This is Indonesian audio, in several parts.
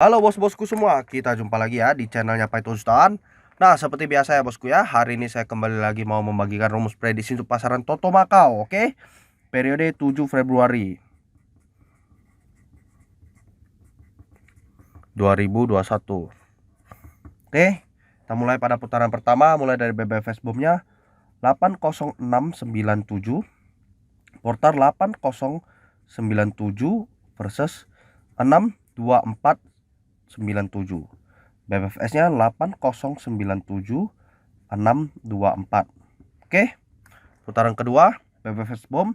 Halo bos-bosku semua, kita jumpa lagi ya di channelnya Python Stan. Nah, seperti biasa ya bosku ya, hari ini saya kembali lagi mau membagikan rumus prediksi untuk pasaran Toto Macau, oke? Periode 7 Februari 2021. Oke, kita mulai pada putaran pertama, mulai dari BBFS bomnya 80697, portar 8097 versus 62497. BFFS-nya 8097 624. Oke. Putaran kedua BFFS bom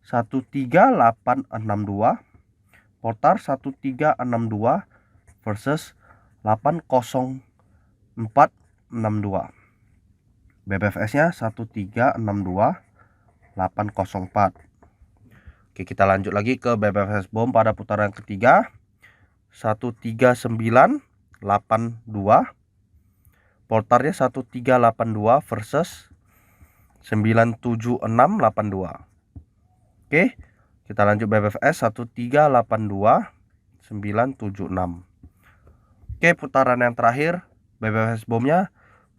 13862, portar 1362 versus 80462. BFFS-nya 1362 804. Oke, kita lanjut lagi ke BFFS bom pada putaran ketiga 13982, portarnya 1382 versus 97682. Oke, kita lanjut BFFS 1382 976. Oke, putaran yang terakhir BFFS bomnya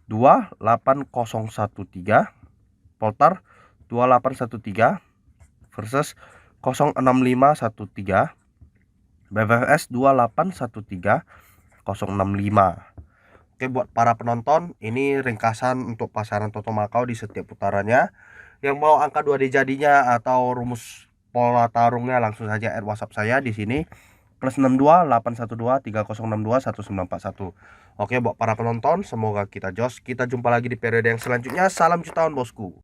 28013, portar 2813 versus 06513. BFFS 2813065. Oke, buat para penonton, ini ringkasan untuk pasaran Toto Macau di setiap putarannya. Yang mau angka 2D jadinya atau rumus pola tarungnya langsung saja add WhatsApp saya di sini +62 812 3062 1941. Oke, buat para penonton, semoga kita jos. Kita jumpa lagi di periode yang selanjutnya. Salam jutaan bosku.